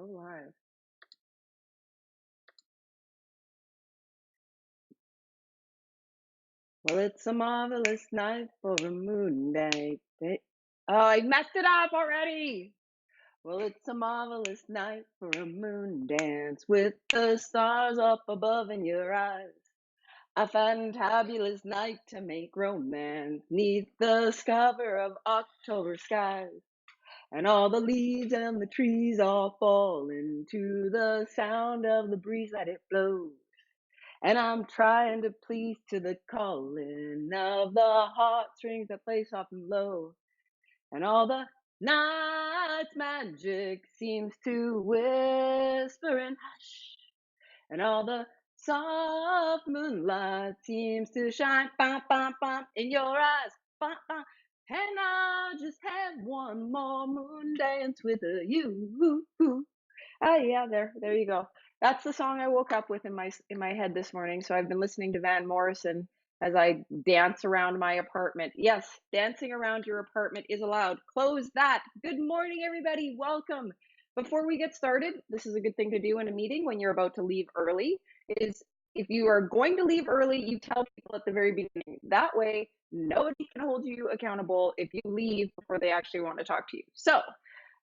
Go live. Well, it's a marvelous night for a moon day. Oh, I messed it up already. Well, it's a marvelous night for a moon dance with the stars up above in your eyes. A fantabulous night to make romance neath the cover of October skies. And all the leaves and the trees all fall into the sound of the breeze that it blows. And I'm trying to please to the calling of the heartstrings that play soft and low. And all the night's magic seems to whisper and hush. And all the soft moonlight seems to shine in your eyes. And I just have one more moon dance with you. Oh yeah, there you go. That's the song I woke up with in my head this morning. So I've been listening to Van Morrison as I dance around my apartment. Yes, dancing around your apartment is allowed. Close that. Good morning, everybody. Welcome. Before we get started, this is a good thing to do in a meeting when you're about to leave early, is if you are going to leave early, you tell people at the very beginning. That way, nobody can hold you accountable if you leave before they actually want to talk to you. So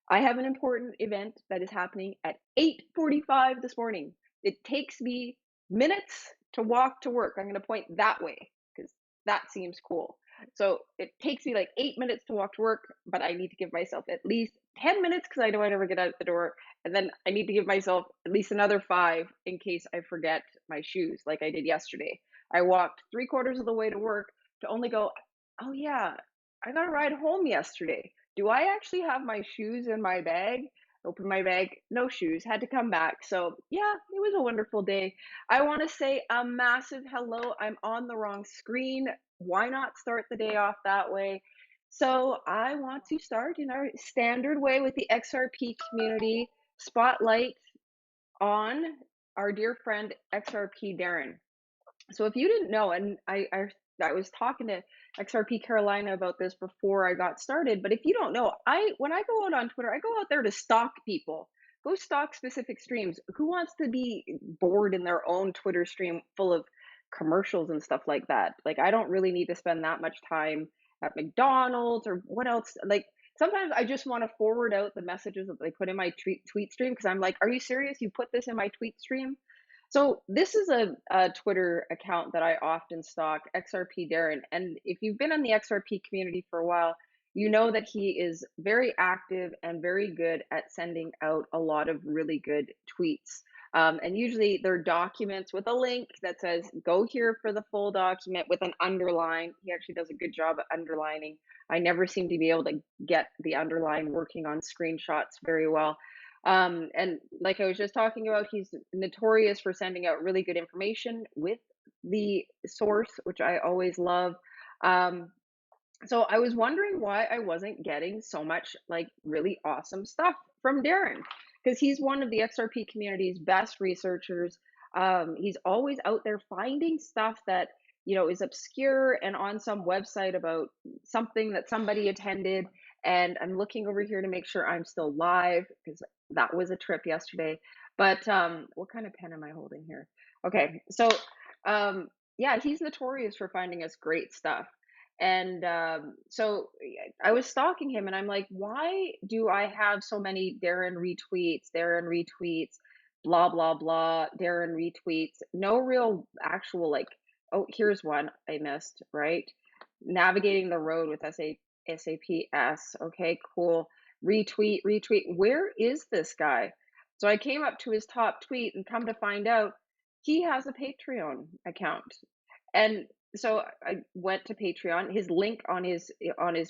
I have an important event that is happening at 8:45 this morning. It takes me minutes to walk to work. I'm going to point that way because that seems cool. So it takes me like 8 minutes to walk to work, but I need to give myself at least 10 minutes because I know I never get out the door. And then I need to give myself at least another 5 in case I forget my shoes, like I did yesterday. I walked 3/4 of the way to work to only go, oh yeah, I got a ride home yesterday. Do I actually have my shoes in my bag? Open my bag, no shoes, had to come back. So, yeah, it was a wonderful day. I want to say a massive hello. I'm on the wrong screen. Why not start the day off that way? So, I want to start in our standard way with the XRP community spotlight on our dear friend XRP Darren. So if you didn't know, and I was talking to XRP Carolina about this before I got started, but if you don't know, when I go out on Twitter, I go out there to stalk people. Go stalk specific streams. Who wants to be bored in their own Twitter stream full of commercials and stuff like that? Like I don't really need to spend that much time at McDonald's or what else. Like sometimes I just want to forward out the messages that they put in my tweet stream because I'm like, are you serious? You put this in my tweet stream? So this is a Twitter account that I often stalk, XRP Darren. And if you've been in the XRP community for a while, you know that he is very active and very good at sending out a lot of really good tweets. And usually they're documents with a link that says, go here for the full document with an underline. He actually does a good job at underlining. I never seem to be able to get the underline working on screenshots very well. And like I was just talking about, he's notorious for sending out really good information with the source, which I always love. Um, so I was wondering why I wasn't getting so much like really awesome stuff from Darren, because he's one of the XRP community's best researchers. He's always out there finding stuff that is obscure and on some website about something that somebody attended. And I'm looking over here to make sure I'm still live because that was a trip yesterday. But what kind of pen am I holding here? Okay, so yeah, he's notorious for finding us great stuff. And so I was stalking him and I'm like, why do I have so many Darren retweets, blah, blah, blah, Darren retweets? No real actual, like, oh, here's one I missed, right? Navigating the road with SAPS. Okay, cool. Retweet. Where is this guy? So I came up to his top tweet and come to find out he has a Patreon account. And so I went to Patreon. His link on his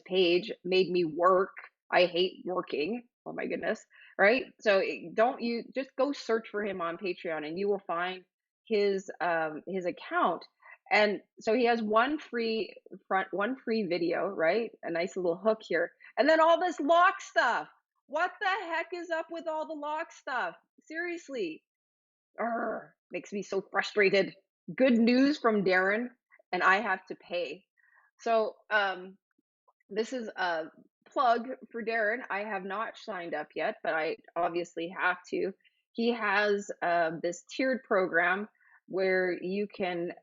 page made me work. I hate working. Oh my goodness. Right? So don't you just go search for him on Patreon and you will find his account. And so he has one free video, right? A nice little hook here. And then all this lock stuff. What the heck is up with all the lock stuff? Seriously. Makes me so frustrated. Good news from Darren, and I have to pay. So this is plug for Darren. I have not signed up yet, but I obviously have to. He has this tiered program where you can,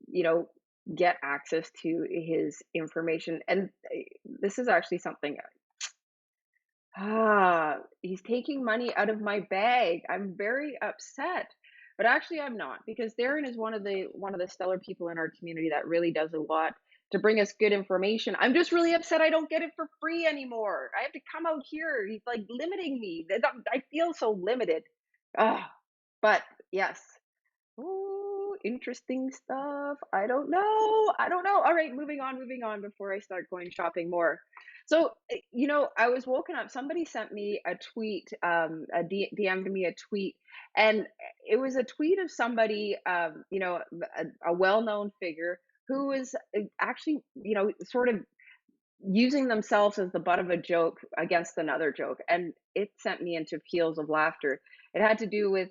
you know, get access to his information. And this is actually something. He's taking money out of my bag. I'm very upset. But actually I'm not, because Darren is one of the stellar people in our community that really does a lot to bring us good information. I'm just really upset I don't get it for free anymore. I have to come out here. He's like limiting me. I feel so limited. Ah, but yes. Oh, interesting stuff. I don't know. I don't know. All right, moving on before I start going shopping more. So, I was woken up. Somebody sent me a tweet, DM'd me a tweet, and it was a tweet of somebody, a well-known figure who was actually, sort of using themselves as the butt of a joke against another joke, and it sent me into peals of laughter. It had to do with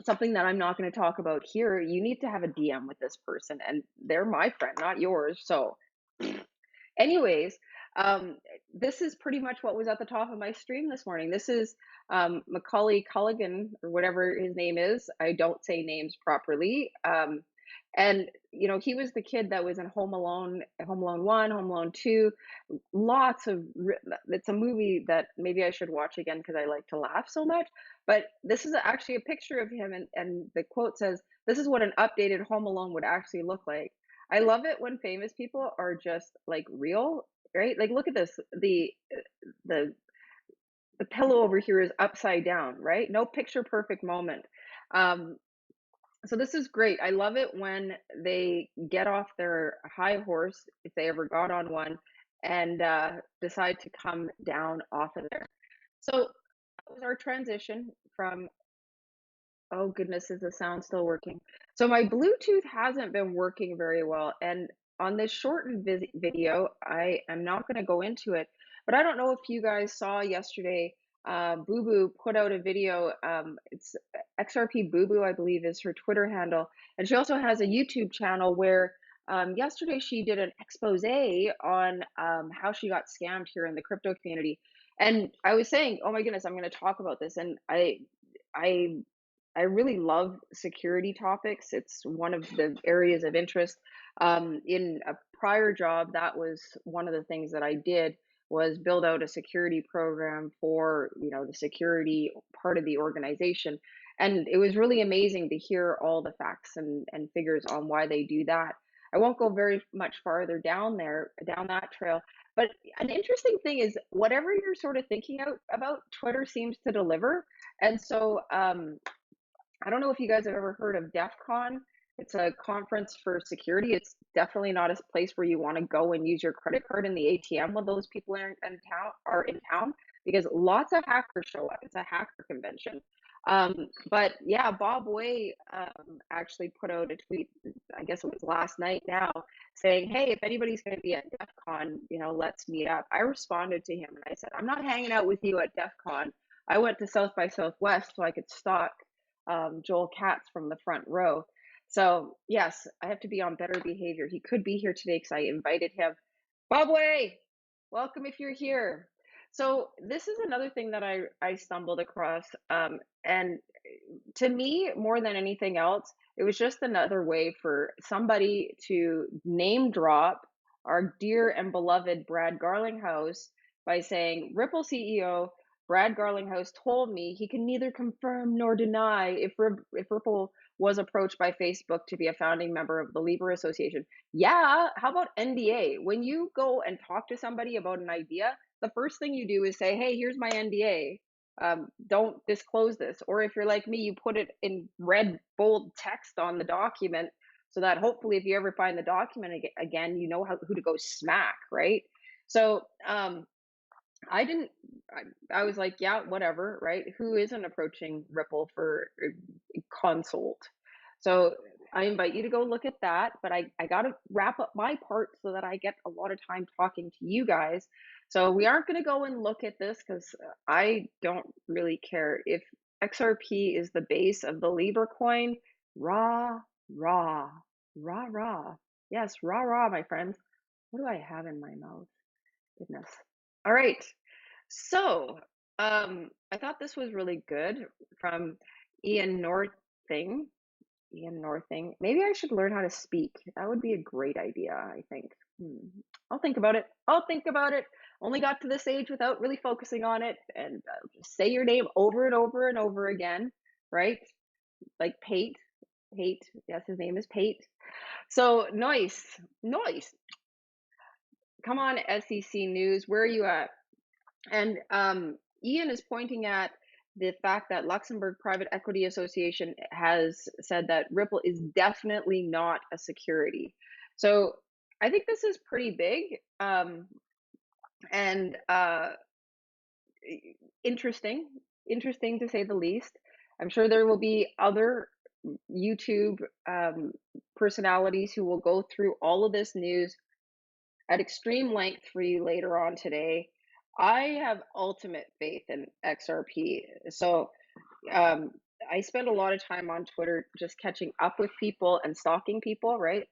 something that I'm not going to talk about here. You need to have a DM with this person, and they're my friend, not yours. So, anyways, this is pretty much what was at the top of my stream this morning. This is Macaulay Culligan, or whatever his name is. I don't say names properly. And he was the kid that was in Home Alone, Home Alone 1, Home Alone 2. Lots of it's a movie that maybe I should watch again because I like to laugh so much. But this is actually a picture of him, and the quote says, "This is what an updated Home Alone would actually look like." I love it when famous people are just like real, right? Like look at this. The the pillow over here is upside down, right? No picture perfect moment. Um, so this is great. I love it when they get off their high horse, if they ever got on one, and decide to come down off of there. So that was our transition from, oh goodness, is the sound still working? So my Bluetooth hasn't been working very well, and on this shortened video, I am not going to go into it, but I don't know if you guys saw yesterday. Boo Boo put out a video. It's XRP Boo Boo, I believe, is her Twitter handle, and she also has a YouTube channel where yesterday she did an expose on how she got scammed here in the crypto community. And I was saying, oh my goodness, I'm going to talk about this, and I I really love security topics. It's one of the areas of interest. In a prior job, that was one of the things that I did, was build out a security program for, the security part of the organization. And it was really amazing to hear all the facts and figures on why they do that. I won't go very much farther down that trail. But an interesting thing is whatever you're sort of thinking out about, Twitter seems to deliver. And so I don't know if you guys have ever heard of DEF CON. It's a conference for security. It's definitely not a place where you want to go and use your credit card in the ATM when those people are in town, because lots of hackers show up. It's a hacker convention. But yeah, Bob Way actually put out a tweet, I guess it was last night now, saying, "Hey, if anybody's going to be at DEF CON, let's meet up." I responded to him and I said, "I'm not hanging out with you at DEF CON. I went to South by Southwest so I could stalk Joel Katz from the front row." So yes, I have to be on better behavior. He could be here today because I invited him. Bob Way, welcome if you're here. So this is another thing that I stumbled across, and to me, more than anything else, it was just another way for somebody to name drop our dear and beloved Brad Garlinghouse by saying, "Ripple CEO Brad Garlinghouse told me he can neither confirm nor deny if Ripple was approached by Facebook to be a founding member of the Libra Association." Yeah, how about NDA? When you go and talk to somebody about an idea, the first thing you do is say, "Hey, here's my NDA. Don't disclose this." Or if you're like me, you put it in red, bold text on the document so that hopefully if you ever find the document again, you know who to go smack, right? So I didn't, I was like, yeah, whatever, right? Who isn't approaching Ripple for consult? So I invite you to go look at that, but I got to wrap up my part so that I get a lot of time talking to you guys. So we aren't going to go and look at this because I don't really care. If XRP is the base of the Libra coin, rah, rah, rah, rah. Yes, rah, rah, my friends. What do I have in my mouth? Goodness. All right. So, I thought this was really good from Ian Northing. Ian Northing. Maybe I should learn how to speak. That would be a great idea, I think. I'll think about it. I'll think about it. Only got to this age without really focusing on it, and I'll just say your name over and over and over again, right? Like Pate. Pate. Yes, his name is Pate. So nice, nice. Come on, SEC News. Where are you at? And Ian is pointing at the fact that Luxembourg Private Equity Association has said that Ripple is definitely not a security. So I think this is pretty big and interesting, interesting to say the least. I'm sure there will be other YouTube personalities who will go through all of this news at extreme length for you later on today. I have ultimate faith in XRP. So um, I spend a lot of time on Twitter just catching up with people and stalking people, right?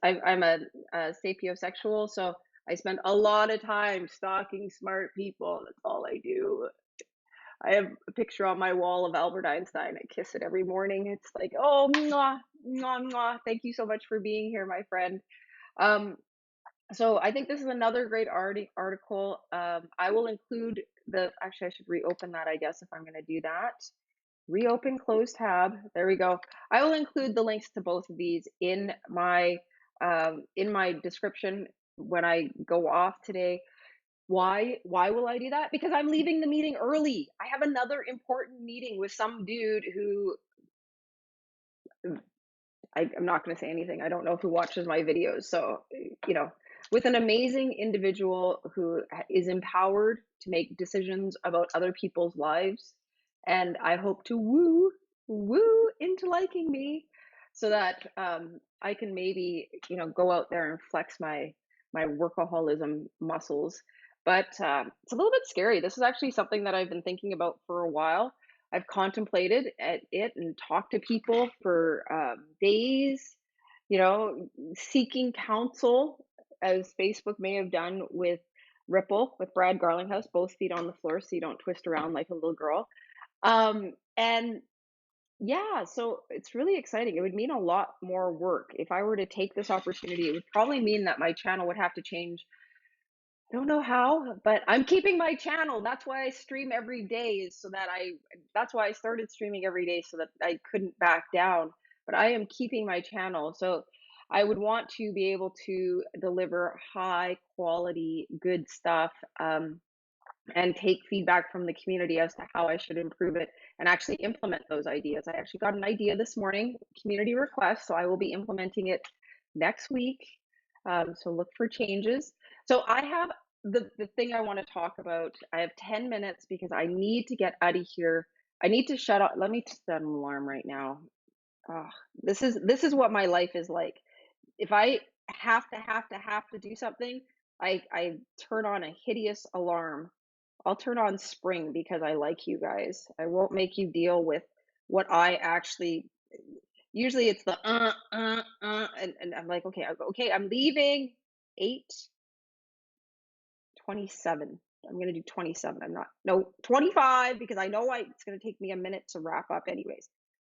I'm a sapiosexual, so I spend a lot of time stalking smart people. That's all I do. I have a picture on my wall of Albert Einstein. I kiss it every morning. It's like, oh, mwah, mwah, mwah. Thank you so much for being here, my friend. Um, so I think this is another great article. I will include actually, I should reopen that, I guess, if I'm going to do that. Reopen, close tab. There we go. I will include the links to both of these in my description when I go off today. Why will I do that? Because I'm leaving the meeting early. I have another important meeting with some dude who I'm not going to say anything. I don't know who watches my videos. So, with an amazing individual who is empowered to make decisions about other people's lives. And I hope to woo into liking me so that I can maybe, go out there and flex my workaholism muscles. But it's a little bit scary. This is actually something that I've been thinking about for a while. I've contemplated at it and talked to people for days, seeking counsel, as Facebook may have done with Ripple, with Brad Garlinghouse, both feet on the floor so you don't twist around like a little girl. And yeah, so it's really exciting. It would mean a lot more work. If I were to take this opportunity, it would probably mean that my channel would have to change. Don't know how, but I'm keeping my channel. That's why I stream every day, is so that that's why I started streaming every day, so that I couldn't back down. But I am keeping my channel. So I would want to be able to deliver high quality, good stuff, and take feedback from the community as to how I should improve it and actually implement those ideas. I actually got an idea this morning, community request, so I will be implementing it next week. So look for changes. So I have the thing I want to talk about. I have 10 minutes because I need to get out of here. I need to shut up. Let me set an alarm right now. This is what my life is like. If I have to do something, I turn on a hideous alarm. I'll turn on spring because I like you guys. I won't make you deal with what I actually. Usually it's the and I'm like, okay, I'm leaving 8:27. I'm gonna do 27. I'm not, no, 25, because I know it's gonna take me a minute to wrap up anyways.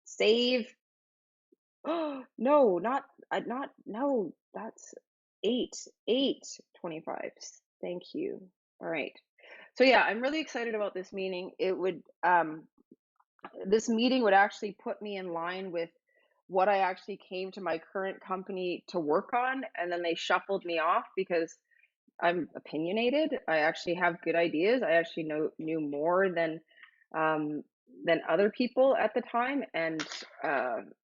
Save. Oh no, no, that's 8:25. Thank you. All right. So yeah, I'm really excited about this meeting. This meeting would actually put me in line with what I actually came to my current company to work on, and then they shuffled me off because I'm opinionated. I actually have good ideas. I actually knew more than other people at the time, and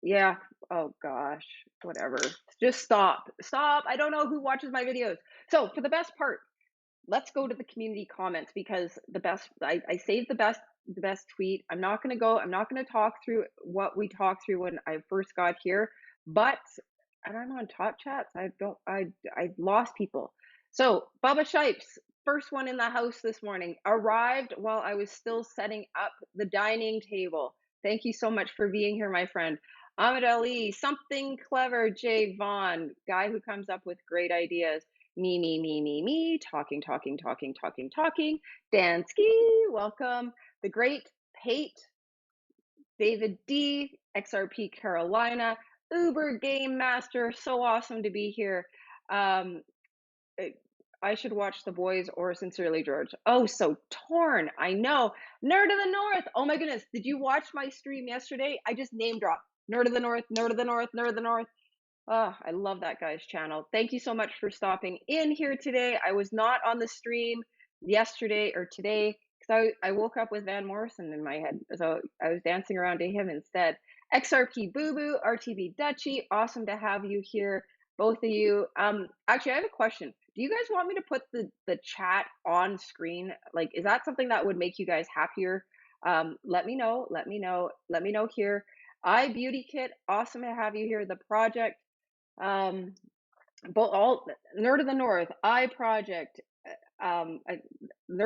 yeah. Oh gosh, whatever. Just stop. I don't know who watches my videos. So for the best part, let's go to the community comments, because I saved the best tweet. I'm not going to talk through what we talked through when I first got here, but, and I'm on top chats. I lost people. So Bubba Shipes, first one in the house this morning, arrived while I was still setting up the dining table. Thank you so much for being here, my friend. Ahmed Ali, something clever. Jay Vaughn, guy who comes up with great ideas. me, talking, talking, talking, talking, talking. Dansky, welcome. The great Pate, David D, XRP Carolina, Uber Game Master, so awesome to be here. Um, I should watch The Boys or Sincerely George. Oh, so torn. I know. Nerd of the North. Oh my goodness. Did you watch my stream yesterday? I just name dropped. Nerd of the North, Nerd of the North, Nerd of the North. Oh, I love that guy's channel. Thank you so much for stopping in here today. I was not on the stream yesterday or today because I woke up with Van Morrison in my head. So I was dancing around to him instead. XRP Boo Boo, RTB Dutchy, awesome to have you here, both of you. Actually, I have a question. Do you guys want me to put the chat on screen? Like, is that something that would make you guys happier? Let me know. Let me know. Let me know here. I Beauty Kit, awesome to have you here. The project. Um, both all Nerd of the North, I Project, Nerd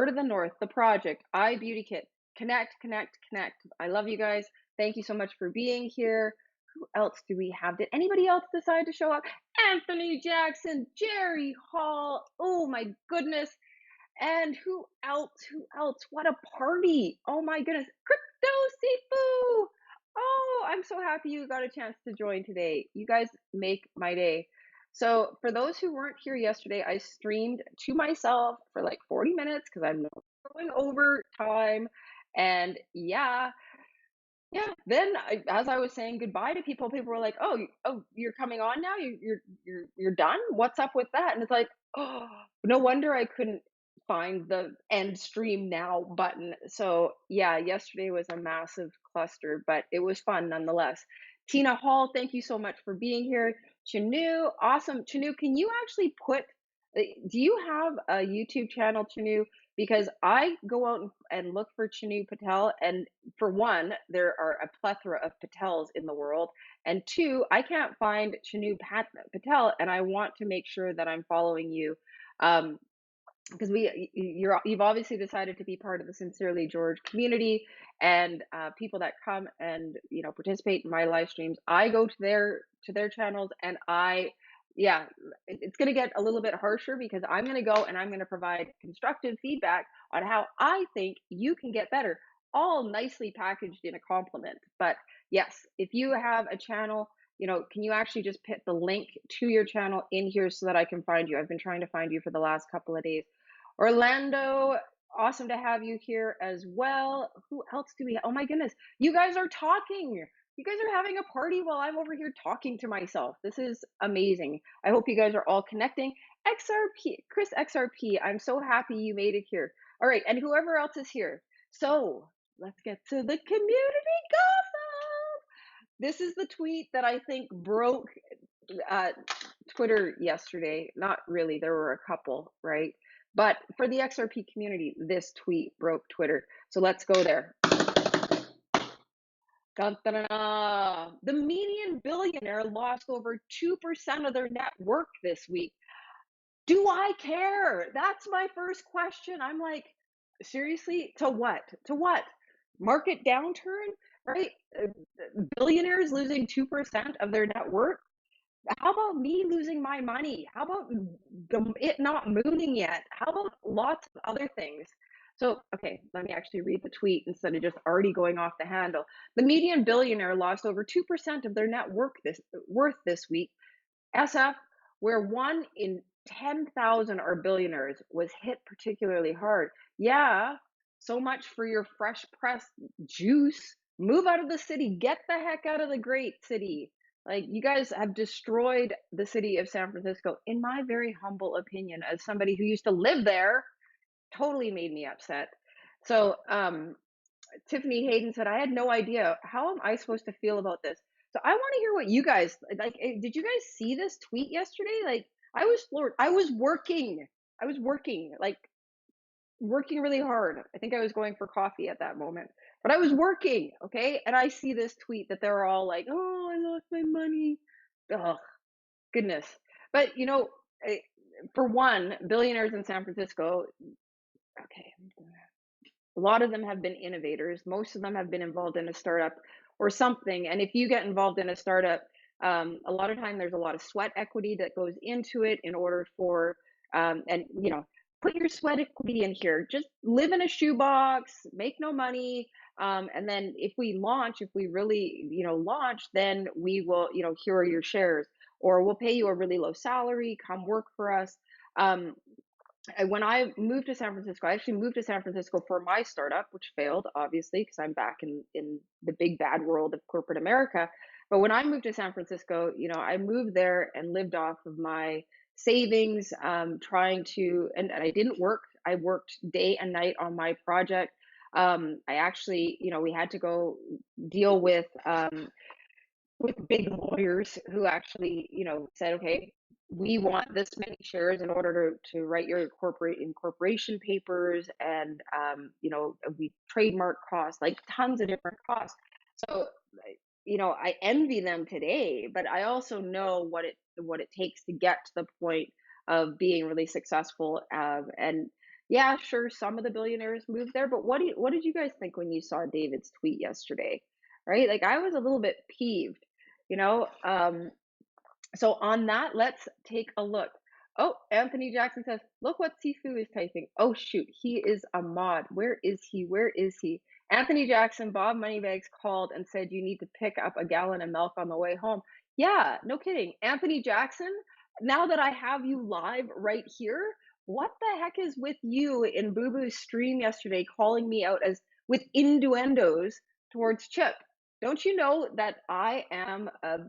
of the North, the Project, I Beauty Kit, connect, connect, connect. I love you guys. Thank you so much for being here. Who else do we have? Did anybody else decide to show up? Anthony Jackson, Jerry Hall. Oh my goodness. And who else? Who else? What a party. Oh my goodness. Crypto Sifu. Oh, I'm so happy you got a chance to join today. You guys make my day. So, for those who weren't here yesterday, I streamed to myself for like 40 minutes because I'm going over time. And yeah, then as I was saying goodbye to people, people were like, "Oh, you're coming on now? You're done? What's up with that?" And it's like, oh, no wonder I couldn't find the end stream now button. So yeah, yesterday was a massive cluster, but it was fun nonetheless. Tina Hall, thank you so much for being here. Chanu, awesome. Chanu, can you actually put? Do you have a YouTube channel, Chanu? Because I go out and look for Chanu Patel, and for one, there are a plethora of Patels in the world, and two, I can't find Patel, and I want to make sure that I'm following you, because you've obviously decided to be part of the Sincerely George community, and people that come and participate in my live streams, I go to their channels, and yeah, it's going to get a little bit harsher because I'm going to go and I'm going to provide constructive feedback on how I think you can get better, all nicely packaged in a compliment. But yes, if you have a channel, can you actually just put the link to your channel in here so that I can find you? I've been trying to find you for the last couple of days. Orlando, awesome to have you here as well. Who else do we have? Oh my goodness, you guys are talking. You guys are having a party while I'm over here talking to myself. This is amazing. I hope you guys are all connecting. XRP, Chris XRP, I'm so happy you made it here. All right, and whoever else is here. So let's get to the community gossip. This is the tweet that I think broke Twitter yesterday. Not really, there were a couple, right? But for the XRP community, this tweet broke Twitter. So let's go there. Dun, dun, dun, dun. The median billionaire lost over 2% of their net worth this week. Do I care? That's my first question. I'm like, seriously? To what? To what? Market downturn, right? Billionaires losing 2% of their net worth? How about me losing my money? How about it not moving yet? How about lots of other things? So, okay, let me actually read the tweet instead of just already going off the handle. The median billionaire lost over 2% of their net worth this week. SF, where 1 in 10,000 are billionaires, was hit particularly hard. Yeah, so much for your fresh press juice. Move out of the city. Get the heck out of the great city. Like, you guys have destroyed the city of San Francisco, in my very humble opinion, as somebody who used to live there. Totally made me upset. So, Tiffany Hayden said, I had no idea. How am I supposed to feel about this? So I want to hear what you guys like. Did you guys see this tweet yesterday? Like, I was floored. I was working, like working really hard. I think I was going for coffee at that moment, but I was working. Okay. And I see this tweet that they're all like, oh, I lost my money. Ugh, goodness. But for one, billionaires in San Francisco, okay, a lot of them have been innovators. Most of them have been involved in a startup or something. And if you get involved in a startup, a lot of time there's a lot of sweat equity that goes into it in order for And put your sweat equity in here. Just live in a shoebox, make no money, and then if we really launch, then we will here are your shares, or we'll pay you a really low salary, come work for us. um, when I moved to San Francisco, I actually moved to San Francisco for my startup, which failed, obviously, because I'm back in the big bad world of corporate America. But when I moved to San Francisco, I moved there and lived off of my savings, trying to, and I didn't work. I worked day and night on my project. I actually, we had to go deal with big lawyers who actually, said, okay, we want this many shares in order to write your corporate incorporation papers, and we trademark costs, like tons of different costs. So, I envy them today, but I also know what it takes to get to the point of being really successful. And yeah, sure, some of the billionaires moved there, but what did you guys think when you saw David's tweet yesterday? Right? Like, I was a little bit peeved, you know. So on that, let's take a look. Oh, Anthony Jackson says, look what Sifu is typing. Oh shoot, he is a mod. Where is he? Where is he? Anthony Jackson, Bob Moneybags called and said you need to pick up a gallon of milk on the way home. Yeah, no kidding. Anthony Jackson, now that I have you live right here, what the heck is with you in Boo Boo's stream yesterday calling me out as with innuendos towards Chip? Don't you know that I am a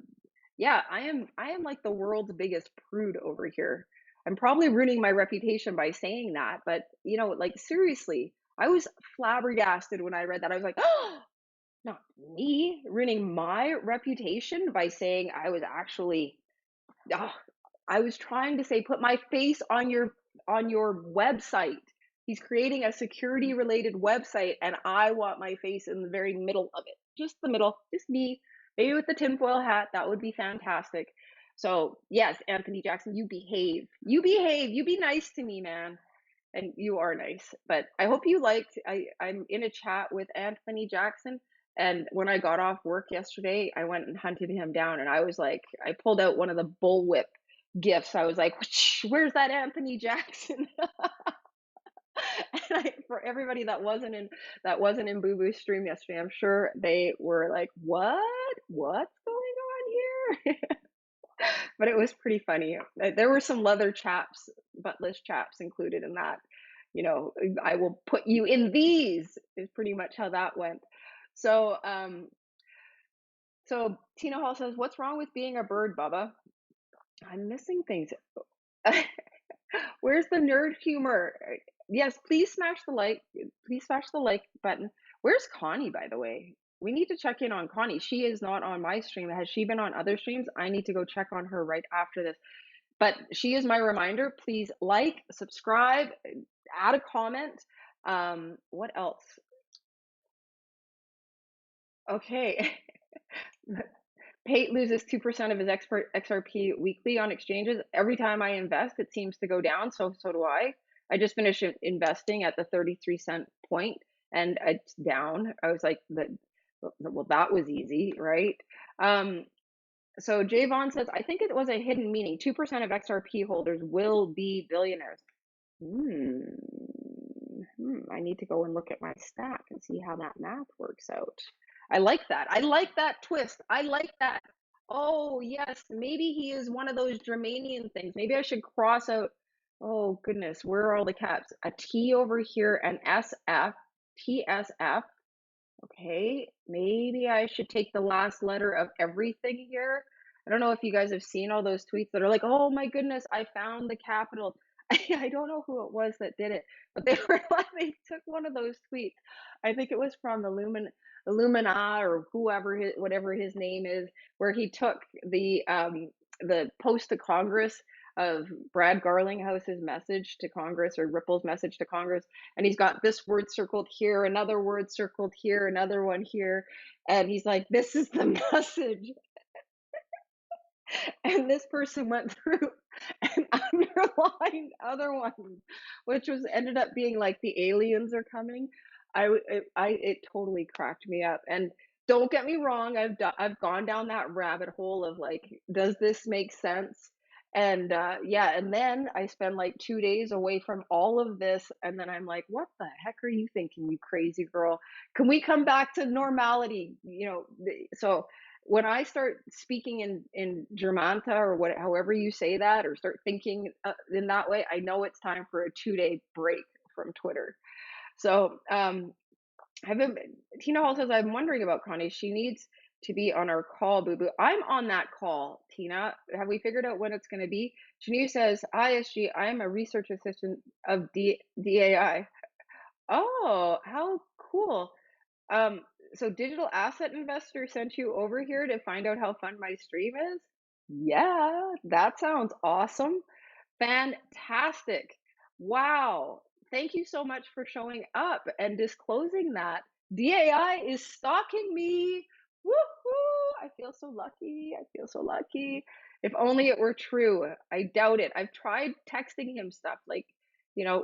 yeah, I am like the world's biggest prude over here. I'm probably ruining my reputation by saying that, but like, seriously, I was flabbergasted when I read that. I was like, "Oh, not me ruining my reputation by saying I was actually oh, I was trying to say put my face on your website. He's creating a security related website and I want my face in the very middle of it. Just the middle, just me. Maybe with the tinfoil hat, that would be fantastic. So, yes, Anthony Jackson, you behave. You behave. You be nice to me, man. And you are nice. But I hope you liked. I'm in a chat with Anthony Jackson. And when I got off work yesterday, I went and hunted him down. And I was like, I pulled out one of the bullwhip gifts. I was like, where's that Anthony Jackson? And for everybody that wasn't in Boo Boo's stream yesterday, I'm sure they were like, what's going on here? But it was pretty funny. There were some leather chaps, buttless chaps included in that. I will put you in these is pretty much how that went. So, so Tina Hall says, "What's wrong with being a bird, Bubba?" I'm missing things. Where's the nerd humor? Yes, please smash the like. Please smash the like button. Where's Connie, by the way? We need to check in on Connie. She is not on my stream. Has she been on other streams? I need to go check on her right after this. But she is my reminder. Please like, subscribe, add a comment. What else? Okay. Pate loses 2% of his XRP weekly on exchanges. Every time I invest, it seems to go down. So do I. I just finished investing at the 33 cent point and it's down. I was like, well, that was easy, right? So Javon says, I think it was a hidden meaning. 2% of XRP holders will be billionaires. I need to go and look at my stack and see how that math works out. I like that. I like that twist. I like that. Oh, yes. Maybe he is one of those Germanian things. Maybe I should cross out. Oh, goodness. Where are all the caps? A T over here, an SF, TSF. Okay. Maybe I should take the last letter of everything here. I don't know if you guys have seen all those tweets that are like, oh my goodness, I found the capital. I don't know who it was that did it, but they were like, they took one of those tweets. I think it was from Illumina or whatever his name is, where he took the post to Congress of Brad Garlinghouse's message to Congress, or Ripple's message to Congress, and he's got this word circled here, another word circled here, another one here, and he's like, this is the message. And this person went through and underlined other ones, which was ended up being like the aliens are coming. It totally cracked me up. And don't get me wrong, I've gone down that rabbit hole of like, does this make sense? And yeah, and then I spend like 2 days away from all of this, and then I'm like, what the heck are you thinking, you crazy girl? Can we come back to normality? So when I start speaking in Germanta, or what, however you say that, or start thinking in that way, I know it's time for a 2 day break from Twitter. So I've been Tina Hall says, I'm wondering about Connie. She needs to be on our call, boo boo. I'm on that call, Tina. Have we figured out when it's going to be? Shanice says, ISG, I am a research assistant of DAI. Oh, how cool. Um, so digital asset investor sent you over here to find out how fun my stream is? Yeah, that sounds awesome. Fantastic. Wow. Thank you so much for showing up and disclosing that. DAI is stalking me. Woohoo! I feel so lucky. I feel so lucky. If only it were true. I doubt it. I've tried texting him stuff like,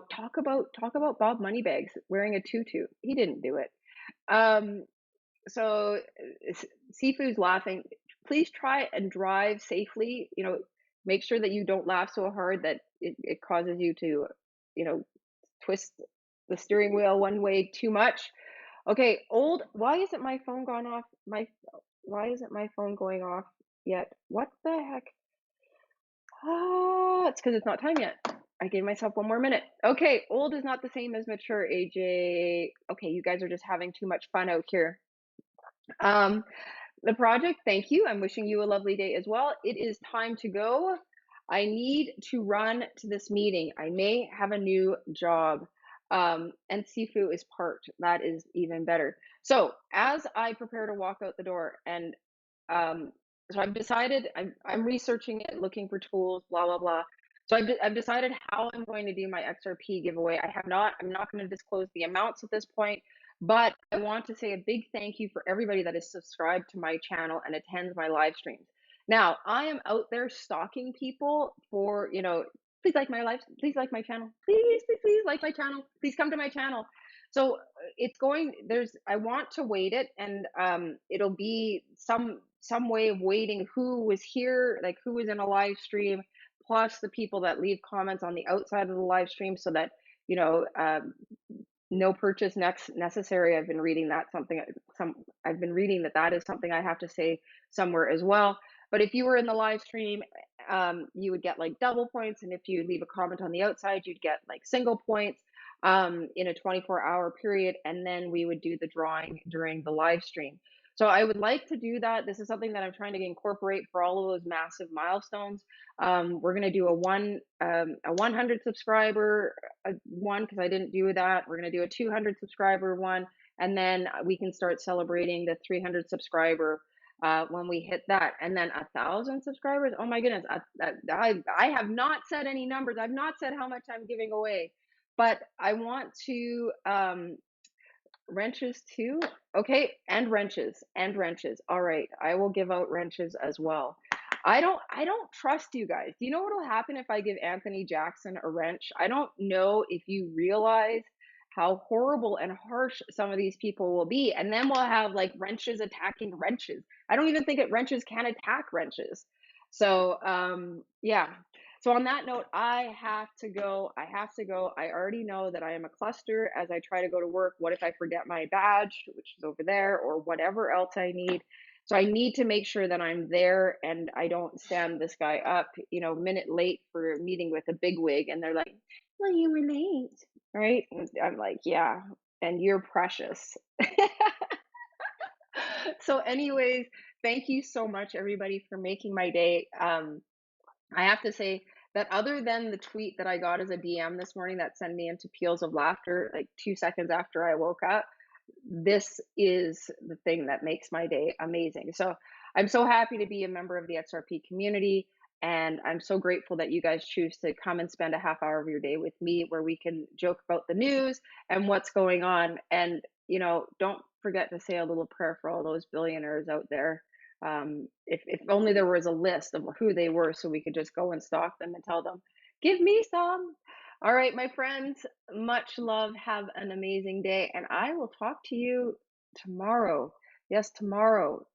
talk about Bob Moneybags wearing a tutu. He didn't do it. Um, so Sifu's laughing. Please try and drive safely. Make sure that you don't laugh so hard that it causes you to, twist the steering wheel one way too much. Okay, why isn't my phone gone off? Why isn't my phone going off yet? What the heck? It's because it's not time yet. I gave myself 1 more minute. Okay, old is not the same as mature, AJ. Okay, you guys are just having too much fun out here. The project, thank you. I'm wishing you a lovely day as well. It is time to go. I need to run to this meeting. I may have a new job. And Sifu is parked. That is even better. So as I prepare to walk out the door, and so I've decided I'm researching it, looking for tools, blah blah blah. So I've decided how I'm going to do my XRP giveaway. I'm not going to disclose the amounts at this point, but I want to say a big thank you for everybody that is subscribed to my channel and attends my live streams. Now, I am out there stalking people for, please like my live, please like my channel, please, please, please like my channel, please come to my channel. So I want to weight it, and it'll be some way of weighting who was here, like who was in a live stream, plus the people that leave comments on the outside of the live stream, so that, no purchase necessary. I've been reading that is something I have to say somewhere as well. But if you were in the live stream, you would get like double points, and if you leave a comment on the outside, you'd get like single points in a 24-hour period, and then we would do the drawing during the live stream. So I would like to do that. This is something that I'm trying to incorporate for all of those massive milestones. We're going to do a 100 subscriber one, because I didn't do that. We're going to do a 200 subscriber one, and then we can start celebrating the 300 subscriber when we hit that, and then 1,000 subscribers. Oh my goodness, I have not said any numbers. I've not said how much I'm giving away, but I want to wrenches too. Okay, and wrenches. All right, I will give out wrenches as well. I don't trust you guys. Do you know what will happen if I give Anthony Jackson a wrench? I don't know if you realize how horrible and harsh some of these people will be, and then we'll have like wrenches attacking wrenches. I don't even think that wrenches can attack wrenches. So yeah. So on that note, I have to go. I already know that I am a cluster as I try to go to work. What if I forget my badge, which is over there, or whatever else I need? So I need to make sure that I'm there and I don't stand this guy up, a minute late for a meeting with a bigwig, and they're like, well, you were late, right? And I'm like, yeah, and you're precious. So anyways, thank you so much, everybody, for making my day. I have to say that other than the tweet that I got as a DM this morning that sent me into peals of laughter like 2 seconds after I woke up, this is the thing that makes my day amazing. So I'm so happy to be a member of the XRP community, and I'm so grateful that you guys choose to come and spend a half hour of your day with me where we can joke about the news and what's going on. And, don't forget to say a little prayer for all those billionaires out there. If only there was a list of who they were so we could just go and stalk them and tell them, give me some. All right, my friends, much love. Have an amazing day, and I will talk to you tomorrow. Yes, tomorrow.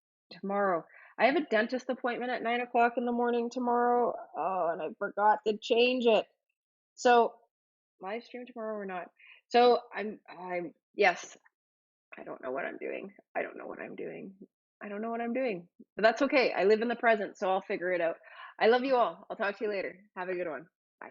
Tomorrow. I have a dentist appointment at 9 o'clock in the morning tomorrow. Oh, and I forgot to change it. So live stream tomorrow or not? So yes, I don't know what I'm doing. I don't know what I'm doing. I don't know what I'm doing. But that's okay. I live in the present, so I'll figure it out. I love you all. I'll talk to you later. Have a good one. Bye.